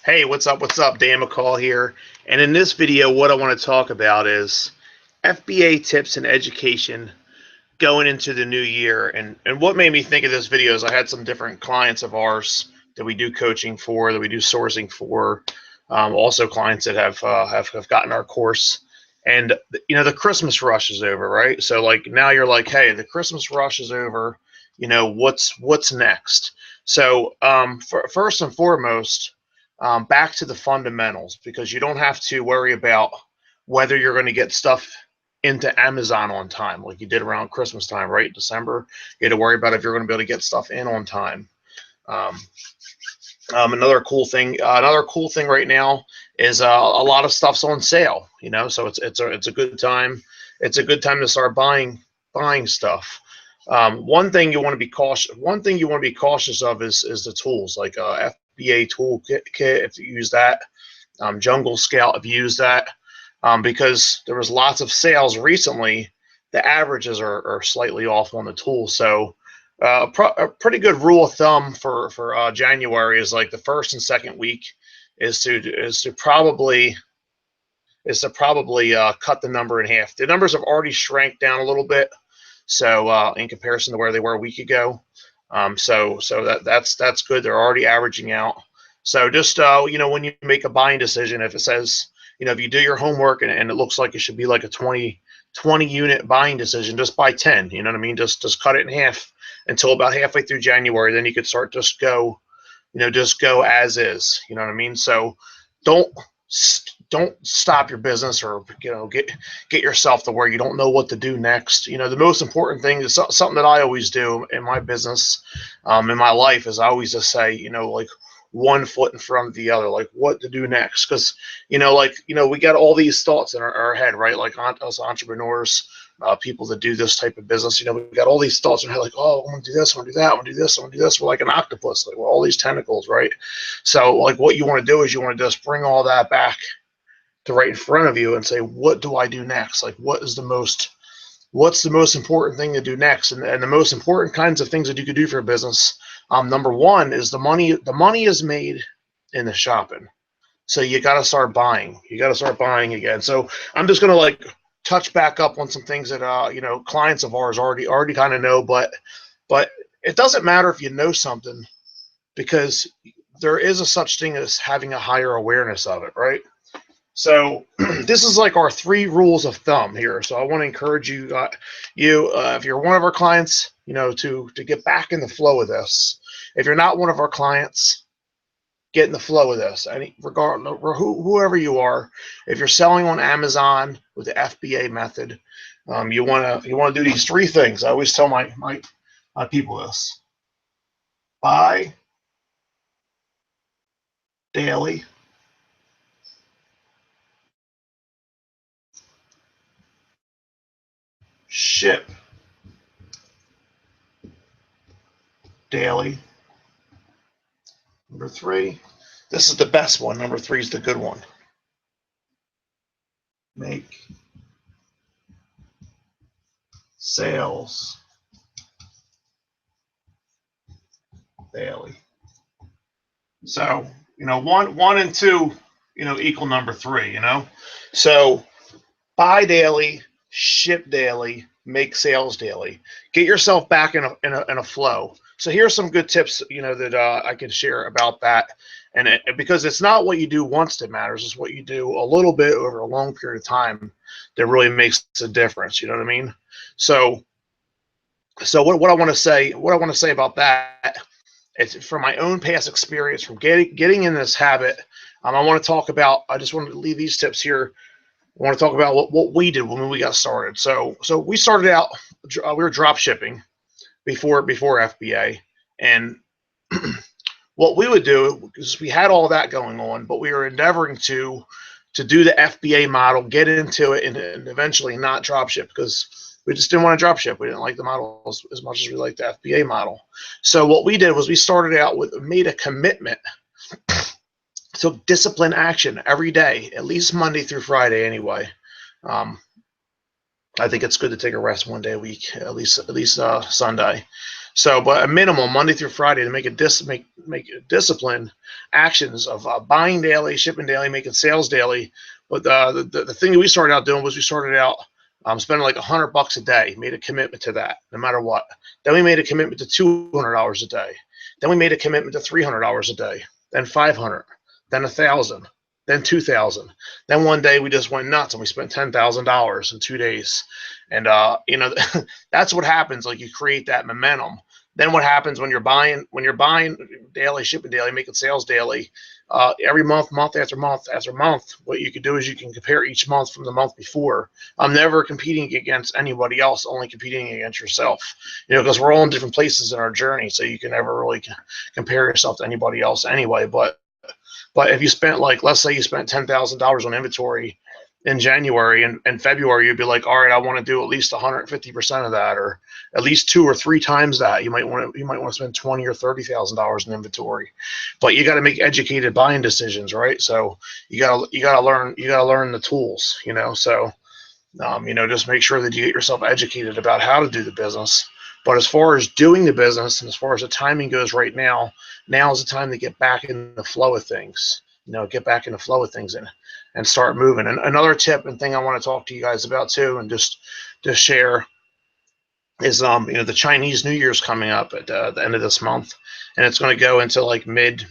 Hey, what's up? What's up? Dan McCall here. And in this video, what I want to talk about is FBA tips and education going into the new year. And what made me think of this video is I had some different clients of ours that we do coaching for, that we do sourcing for, also clients that have gotten our course. And the Christmas rush is over, right? So like now you're like, hey, the Christmas rush is over. What's next? So first and foremost, back to the fundamentals, because you don't have to worry about whether you're going to get stuff into Amazon on time like you did around Christmas time, right? December, you had to worry about if you're going to be able to get stuff in on time. Another cool thing right now is a lot of stuff's on sale. So it's a good time. It's a good time to start buying stuff. One thing you want to be cautious of is the tools, like FBA toolkit, if you use that. Jungle Scout, if you use that, because there was lots of sales recently. The averages are slightly off on the tool. So a pretty good rule of thumb for January is like the first and second week is to probably cut the number in half. The numbers have already shrank down a little bit, so in comparison to where they were a week ago. So that's good. They're already averaging out. So just when you make a buying decision, if it says, if you do your homework and it looks like it should be like a 20 unit buying decision, just buy 10. You know what I mean? Just cut it in half until about halfway through January. Then you could start just go as is. You know what I mean? So don't stop your business, or get yourself to where you don't know what to do next. The most important thing is something that I always do in my business, in my life, is I always just say, like, one foot in front of the other, like what to do next. Because we got all these thoughts in our head, right? Like us entrepreneurs, people that do this type of business, we got all these thoughts in our head, like, oh, I want to do this, I want to do that, I want to do this, I want to do this. We're like an octopus, like we're all these tentacles, right? So like what you want to do is you want to just bring all that back to right in front of you and say, what do I do next? Like what's the most important thing to do next? And the most important kinds of things that you could do for a business, number one is the money is made in the shopping. So you got to start buying. You got to start buying again. So I'm just going to touch back up on some things that clients of ours already kind of know, but it doesn't matter if you know something, because there is a such thing as having a higher awareness of it, right? So this is like our 3 rules of thumb here. So I want to encourage you, if you're one of our clients, to get back in the flow of this. If you're not one of our clients, get in the flow of this. Regardless, whoever you are, if you're selling on Amazon with the FBA method, you want to do these 3 things. I always tell my people this: buy daily, ship daily. Number 3, this is the best one. Number 3 is the good one. Make sales daily. So, 1 and 2, equal number 3, So buy daily, ship daily, make sales daily. Get yourself back in a flow. So here's some good tips, that I can share about that. And because it's not what you do once that matters, it's what you do a little bit over a long period of time that really makes a difference. You know what I mean? So what I want to say about that, it's from my own past experience, from getting in this habit. I just want to leave these tips here. I want to talk about what we did when we got started. So we started out, we were drop shipping before FBA, and what we would do is we had all that going on, but we were endeavoring to do the FBA model, get into it, and eventually not drop ship, because we just didn't want to drop ship. We didn't like the model as much as we liked the FBA model. So what we did was we started out made a commitment to discipline action every day, at least Monday through Friday anyway. I think it's good to take a rest one day a week, at least Sunday. So, but a minimum Monday through Friday to make disciplined actions of buying daily, shipping daily, making sales daily. But the thing that we started out doing was we started out spending like $100 a day, made a commitment to that no matter what. Then we made a commitment to $200 a day. Then we made a commitment to $300 a day, then 500, then 1,000, then 2,000. Then one day we just went nuts and we spent $10,000 in 2 days. And you know, that's what happens. Like, you create that momentum. Then what happens when you're buying daily, shipping daily, making sales daily, every month after month after month, what you can do is you can compare each month from the month before. I'm never competing against anybody else, only competing against yourself. You know, because we're all in different places in our journey, so you can never really compare yourself to anybody else anyway. But if you spent, like, let's say you spent $10,000 on inventory in January, and February, you'd be like, all right, I want to do at least 150% of that, or at least 2 or 3 times that. You might want to spend $20,000 or $30,000 in inventory, but you got to make educated buying decisions, right? So you gotta learn the tools, you know. So you know, just make sure that you get yourself educated about how to do the business. But as far as doing the business, and as far as the timing goes right now is the time to get back in the flow of things. You know, get back in the flow of things and start moving. And another tip and thing I want to talk to you guys about too, and just share, is you know, the Chinese New Year's coming up at the end of this month, and it's going to go into like mid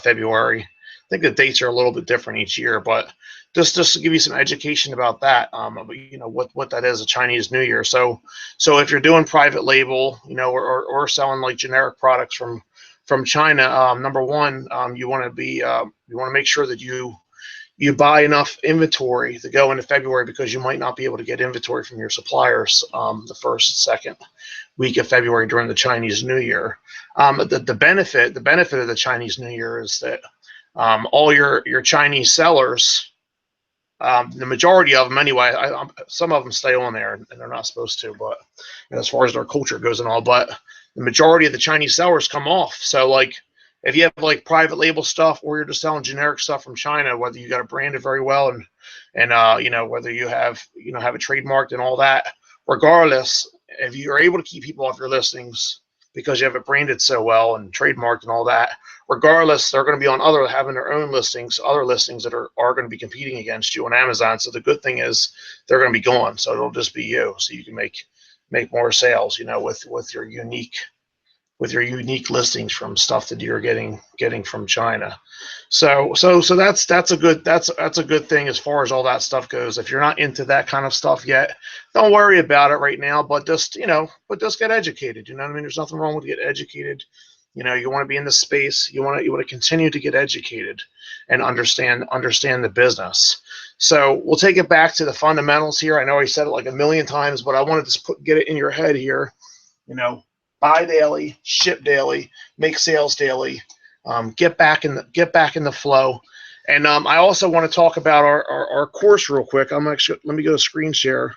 February. I think the dates are a little bit different each year, but just to give you some education about that, you know, what that is, a Chinese New Year. So if you're doing private label, you know, or selling like generic products from China, number one, you want to make sure that you buy enough inventory to go into February, because you might not be able to get inventory from your suppliers the first and second week of February during the Chinese New Year. The benefit of the Chinese New Year is that all your Chinese sellers, the majority of them anyway, some of them stay on there and they're not supposed to, but as far as their culture goes and all, but the majority of the Chinese sellers come off. So like, if you have like private label stuff, or you're just selling generic stuff from China, whether you got it branded very well and you know, whether you have it trademarked and all that, regardless, if you're able to keep people off your listings because you have it branded so well and trademarked and all that, regardless, they're going to be on having their own listings, other listings that are going to be competing against you on Amazon. So the good thing is they're going to be gone. So it'll just be you. So you can make more sales, you know, with your unique listings from stuff that you're getting from China. So that's a good thing as far as all that stuff goes. If you're not into that kind of stuff yet, don't worry about it right now, but just get educated. You know what I mean? There's nothing wrong with getting educated. You know, you want to be in this space. You want to continue to get educated and understand the business. So we'll take it back to the fundamentals here. I know I said it like a million times, but I wanted to get it in your head here. You know, buy daily, ship daily, make sales daily, get back in the flow. And I also want to talk about our course real quick. Let me go to screen share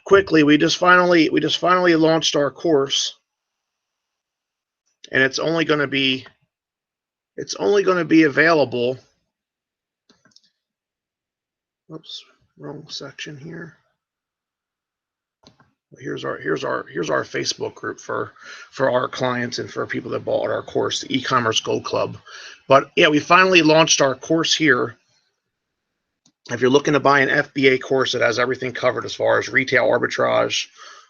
quickly. We just finally launched our course, and it's only going to be available. Oops, wrong section here. Here's our Facebook group for our clients and for people that bought our course, the E-commerce Gold Club. But yeah, we finally launched our course here. If you're looking to buy an FBA course that has everything covered as far as retail arbitrage,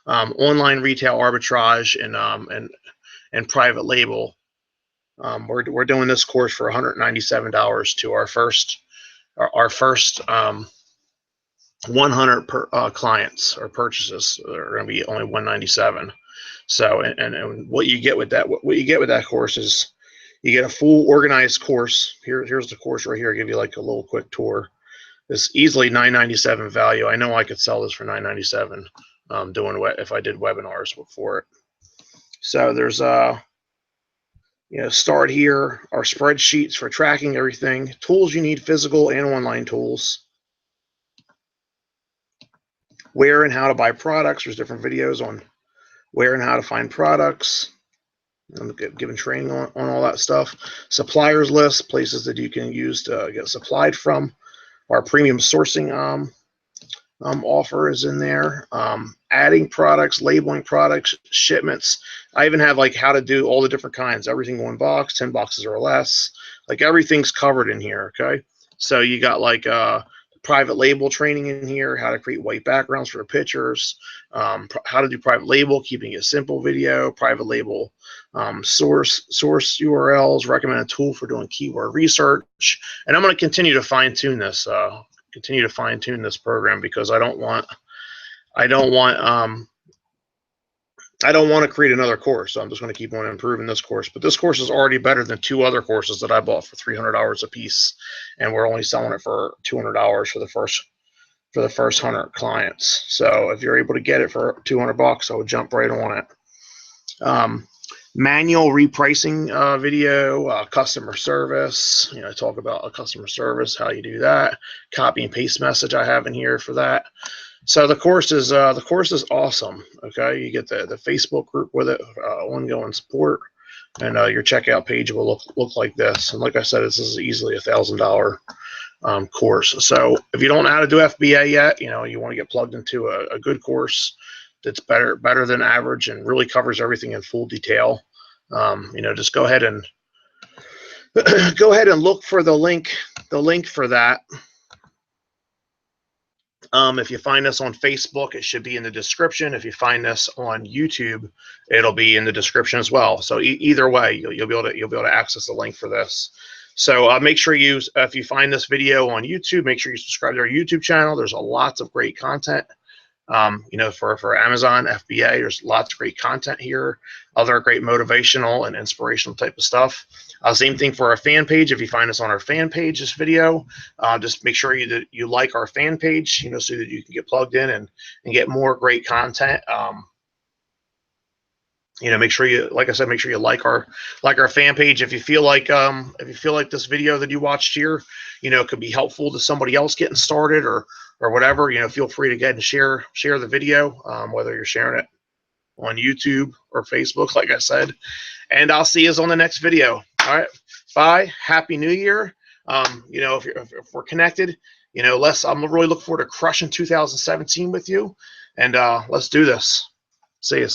online retail arbitrage, and private label, we're doing this course for $197 to our first 100 clients or purchases are going to be only $197. So and what you get with that course is you get a full organized course. Here's the course right here. I'll give you like a little quick tour. It's easily $997 value. I know I could sell this for $997 if I did webinars for it. So there's start here, our spreadsheets for tracking everything, tools you need, physical and online tools, where and how to buy products. There's different videos on where and how to find products. I'm giving training on all that stuff. Suppliers list, places that you can use to get supplied from. Our premium sourcing offer is in there. Adding products, labeling products, shipments. I even have like how to do all the different kinds, everything in one box, 10 boxes or less. Like everything's covered in here, okay? So you got like private label training in here, how to create white backgrounds for pictures, how to do private label, keeping it simple video, private label source URLs, recommended tool for doing keyword research. And I'm going to continue to fine tune this. Program because I don't want to create another course. So I'm just going to keep on improving this course. But this course is already better than 2 other courses that I bought for $300 a piece, and we're only selling it for $200 for the first 100 clients. So if you're able to get it for $200, I would jump right on it. Manual repricing video, customer service. I talk about a customer service, how you do that. Copy and paste message I have in here for that. So the course is awesome. Okay, you get the Facebook group with it, ongoing support, and your checkout page will look like this. And like I said, this is easily $1,000 course. So if you don't know how to do FBA yet, you want to get plugged into a good course that's better than average and really covers everything in full detail. Just go ahead and look for the link for that. If you find us on Facebook, it should be in the description. If you find us on YouTube, it'll be in the description as well. So either way, you'll be able to access the link for this. So make sure if you find this video on YouTube, make sure you subscribe to our YouTube channel. There's lots of great content. For Amazon FBA, there's lots of great content here, other great motivational and inspirational type of stuff. Same thing for our fan page. If you find us on our fan page, this video, just make sure you like our fan page, so that you can get plugged in and get more great content. Make sure you, like I said, make sure you like our fan page. If you feel like this video that you watched here, could be helpful to somebody else getting started or whatever, feel free to get and share the video, whether you're sharing it on YouTube or Facebook, like I said. And I'll see you on the next video. All right, bye. Happy New Year. If we're connected, I'm really looking forward to crushing 2017 with you, and let's do this. See you.